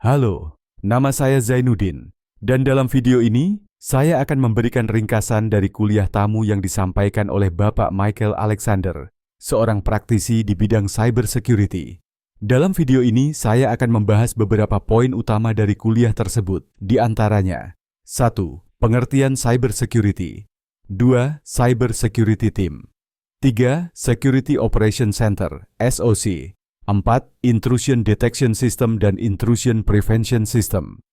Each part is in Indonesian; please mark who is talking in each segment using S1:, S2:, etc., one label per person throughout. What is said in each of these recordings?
S1: Halo, nama saya Zainuddin, dan dalam video ini, saya akan memberikan ringkasan dari kuliah tamu yang disampaikan oleh Bapak Michael Alexander, seorang praktisi di bidang cybersecurity. Dalam video ini, saya akan membahas beberapa poin utama dari kuliah tersebut, di antaranya 1. Pengertian cybersecurity 2. Cybersecurity Team 3. Security Operation Center, SOC 4. Intrusion Detection System dan Intrusion Prevention System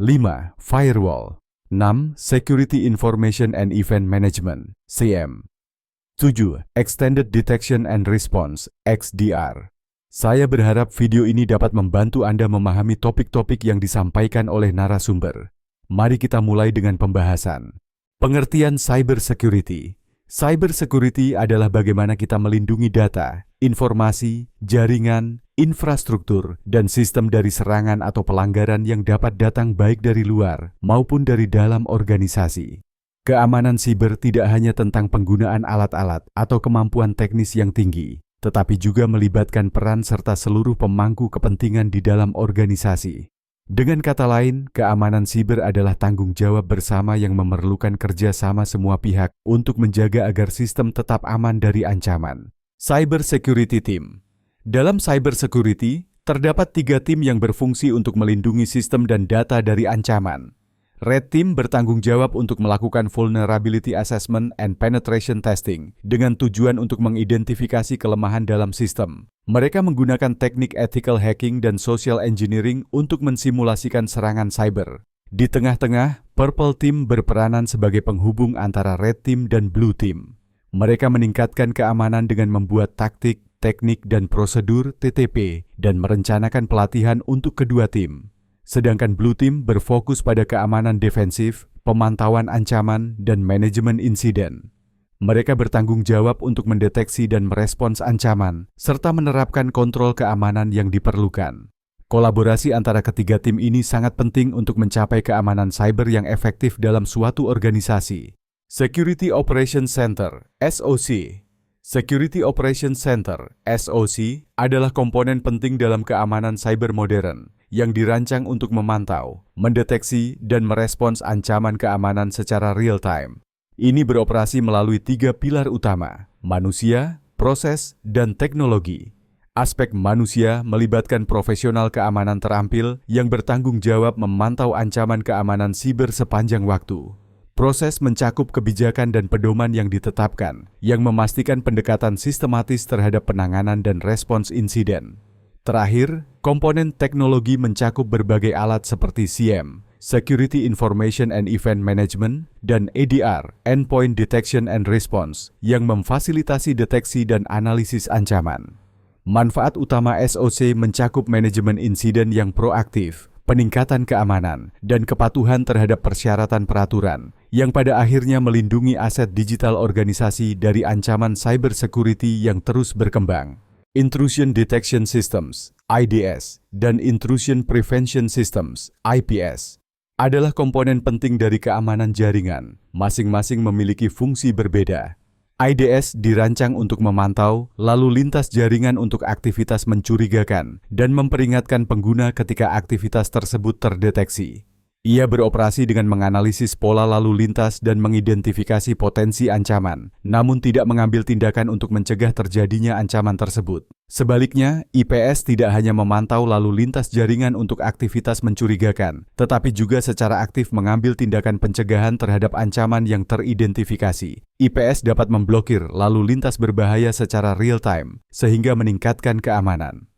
S1: 5. Firewall 6. Security Information and Event Management, CM 7. Extended Detection and Response, XDR. Saya berharap video ini dapat membantu Anda memahami topik-topik yang disampaikan oleh narasumber. Mari kita mulai dengan pembahasan. Pengertian cybersecurity. Cybersecurity adalah bagaimana kita melindungi data, informasi, jaringan, infrastruktur, dan sistem dari serangan atau pelanggaran yang dapat datang baik dari luar maupun dari dalam organisasi. Keamanan siber tidak hanya tentang penggunaan alat-alat atau kemampuan teknis yang tinggi, tetapi juga melibatkan peran serta seluruh pemangku kepentingan di dalam organisasi. Dengan kata lain, keamanan siber adalah tanggung jawab bersama yang memerlukan kerjasama semua pihak untuk menjaga agar sistem tetap aman dari ancaman. Cyber Security Team. Dalam cyber security, terdapat 3 tim yang berfungsi untuk melindungi sistem dan data dari ancaman. Red Team bertanggung jawab untuk melakukan vulnerability assessment and penetration testing dengan tujuan untuk mengidentifikasi kelemahan dalam sistem. Mereka menggunakan teknik ethical hacking dan social engineering untuk mensimulasikan serangan cyber. Di tengah-tengah, Purple Team berperanan sebagai penghubung antara Red Team dan Blue Team. Mereka meningkatkan keamanan dengan membuat taktik, teknik, dan prosedur TTP dan merencanakan pelatihan untuk kedua tim. Sedangkan Blue Team berfokus pada keamanan defensif, pemantauan ancaman, dan manajemen insiden. Mereka bertanggung jawab untuk mendeteksi dan merespons ancaman, serta menerapkan kontrol keamanan yang diperlukan. Kolaborasi antara ketiga tim ini sangat penting untuk mencapai keamanan cyber yang efektif dalam suatu organisasi. Security Operations Center, SOC. Security Operations Center, SOC, adalah komponen penting dalam keamanan cyber modern yang dirancang untuk memantau, mendeteksi, dan merespons ancaman keamanan secara real-time. Ini beroperasi melalui 3 pilar utama, manusia, proses, dan teknologi. Aspek manusia melibatkan profesional keamanan terampil yang bertanggung jawab memantau ancaman keamanan siber sepanjang waktu. Proses mencakup kebijakan dan pedoman yang ditetapkan, yang memastikan pendekatan sistematis terhadap penanganan dan respons insiden. Terakhir, komponen teknologi mencakup berbagai alat seperti CM, Security Information and Event Management, dan EDR, Endpoint Detection and Response, yang memfasilitasi deteksi dan analisis ancaman. Manfaat utama SOC mencakup manajemen insiden yang proaktif, peningkatan keamanan, dan kepatuhan terhadap persyaratan peraturan, yang pada akhirnya melindungi aset digital organisasi dari ancaman cybersecurity yang terus berkembang. Intrusion Detection Systems, IDS, dan Intrusion Prevention Systems, IPS, adalah komponen penting dari keamanan jaringan, masing-masing memiliki fungsi berbeda. IDS dirancang untuk memantau lalu lintas jaringan untuk aktivitas mencurigakan dan memperingatkan pengguna ketika aktivitas tersebut terdeteksi. Ia beroperasi dengan menganalisis pola lalu lintas dan mengidentifikasi potensi ancaman, namun tidak mengambil tindakan untuk mencegah terjadinya ancaman tersebut. Sebaliknya, IPS tidak hanya memantau lalu lintas jaringan untuk aktivitas mencurigakan, tetapi juga secara aktif mengambil tindakan pencegahan terhadap ancaman yang teridentifikasi. IPS dapat memblokir lalu lintas berbahaya secara real-time, sehingga meningkatkan keamanan.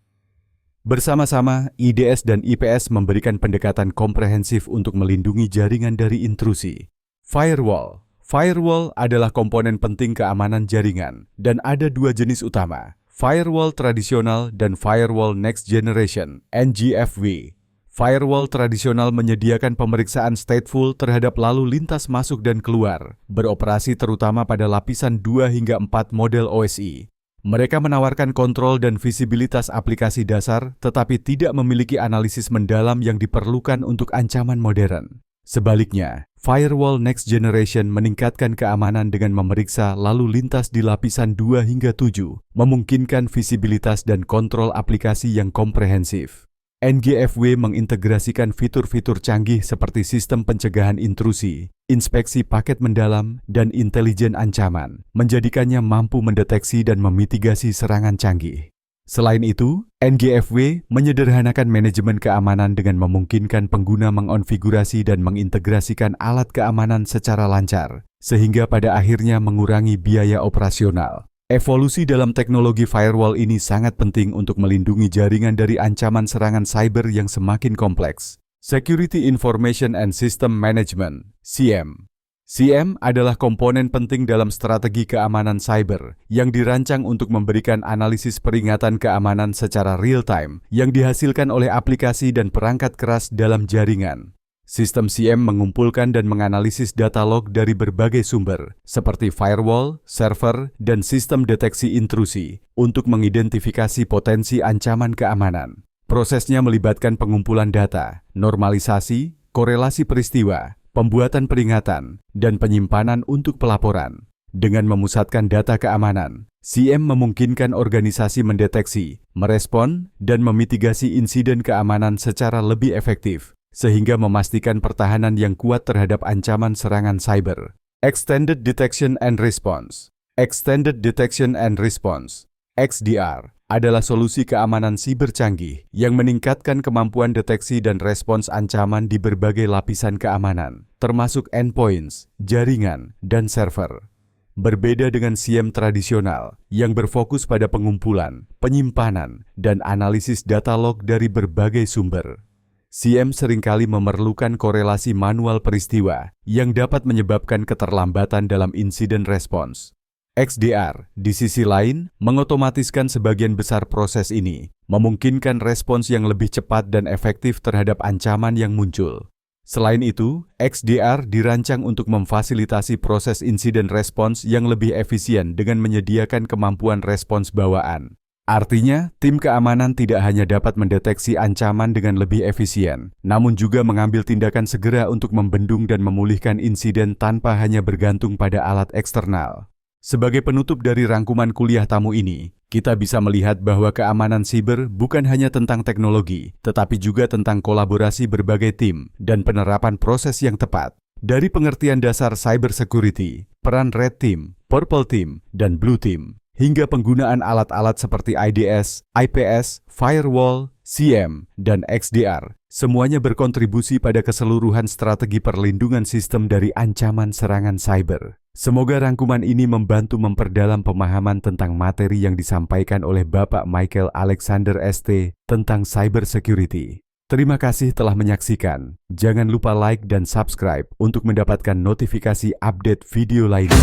S1: Bersama-sama, IDS dan IPS memberikan pendekatan komprehensif untuk melindungi jaringan dari intrusi. Firewall. Firewall adalah komponen penting keamanan jaringan, dan ada 2 jenis utama, firewall tradisional dan firewall next generation, NGFW. Firewall tradisional menyediakan pemeriksaan stateful terhadap lalu lintas masuk dan keluar, beroperasi terutama pada lapisan 2 hingga 4 model OSI. Mereka menawarkan kontrol dan visibilitas aplikasi dasar, tetapi tidak memiliki analisis mendalam yang diperlukan untuk ancaman modern. Sebaliknya, Firewall Next Generation meningkatkan keamanan dengan memeriksa lalu lintas di lapisan 2 hingga 7, memungkinkan visibilitas dan kontrol aplikasi yang komprehensif. NGFW mengintegrasikan fitur-fitur canggih seperti sistem pencegahan intrusi, inspeksi paket mendalam, dan intelijen ancaman, menjadikannya mampu mendeteksi dan memitigasi serangan canggih. Selain itu, NGFW menyederhanakan manajemen keamanan dengan memungkinkan pengguna mengonfigurasi dan mengintegrasikan alat keamanan secara lancar, sehingga pada akhirnya mengurangi biaya operasional. Evolusi dalam teknologi firewall ini sangat penting untuk melindungi jaringan dari ancaman serangan cyber yang semakin kompleks. Security Information and System Management, SIEM. SIEM adalah komponen penting dalam strategi keamanan cyber yang dirancang untuk memberikan analisis peringatan keamanan secara real-time yang dihasilkan oleh aplikasi dan perangkat keras dalam jaringan. Sistem SIEM mengumpulkan dan menganalisis data log dari berbagai sumber, seperti firewall, server, dan sistem deteksi intrusi, untuk mengidentifikasi potensi ancaman keamanan. Prosesnya melibatkan pengumpulan data, normalisasi, korelasi peristiwa, pembuatan peringatan, dan penyimpanan untuk pelaporan. Dengan memusatkan data keamanan, SIEM memungkinkan organisasi mendeteksi, merespon, dan memitigasi insiden keamanan secara lebih efektif, sehingga memastikan pertahanan yang kuat terhadap ancaman serangan cyber. Extended Detection and Response. Extended Detection and Response, XDR, adalah solusi keamanan siber canggih yang meningkatkan kemampuan deteksi dan respons ancaman di berbagai lapisan keamanan, termasuk endpoints, jaringan, dan server. Berbeda dengan SIEM tradisional yang berfokus pada pengumpulan, penyimpanan, dan analisis data log dari berbagai sumber, SIEM seringkali memerlukan korelasi manual peristiwa yang dapat menyebabkan keterlambatan dalam insiden respons. XDR, di sisi lain, mengotomatiskan sebagian besar proses ini, memungkinkan respons yang lebih cepat dan efektif terhadap ancaman yang muncul. Selain itu, XDR dirancang untuk memfasilitasi proses insiden respons yang lebih efisien dengan menyediakan kemampuan respons bawaan. Artinya, tim keamanan tidak hanya dapat mendeteksi ancaman dengan lebih efisien, namun juga mengambil tindakan segera untuk membendung dan memulihkan insiden tanpa hanya bergantung pada alat eksternal. Sebagai penutup dari rangkuman kuliah tamu ini, kita bisa melihat bahwa keamanan siber bukan hanya tentang teknologi, tetapi juga tentang kolaborasi berbagai tim dan penerapan proses yang tepat. Dari pengertian dasar cyber security, peran Red Team, Purple Team, dan Blue Team, hingga penggunaan alat-alat seperti IDS, IPS, firewall, SIEM, dan XDR, semuanya berkontribusi pada keseluruhan strategi perlindungan sistem dari ancaman serangan cyber. Semoga rangkuman ini membantu memperdalam pemahaman tentang materi yang disampaikan oleh Bapak Michael Alexander ST tentang cyber security. Terima kasih telah menyaksikan. Jangan lupa like dan subscribe untuk mendapatkan notifikasi update video lainnya.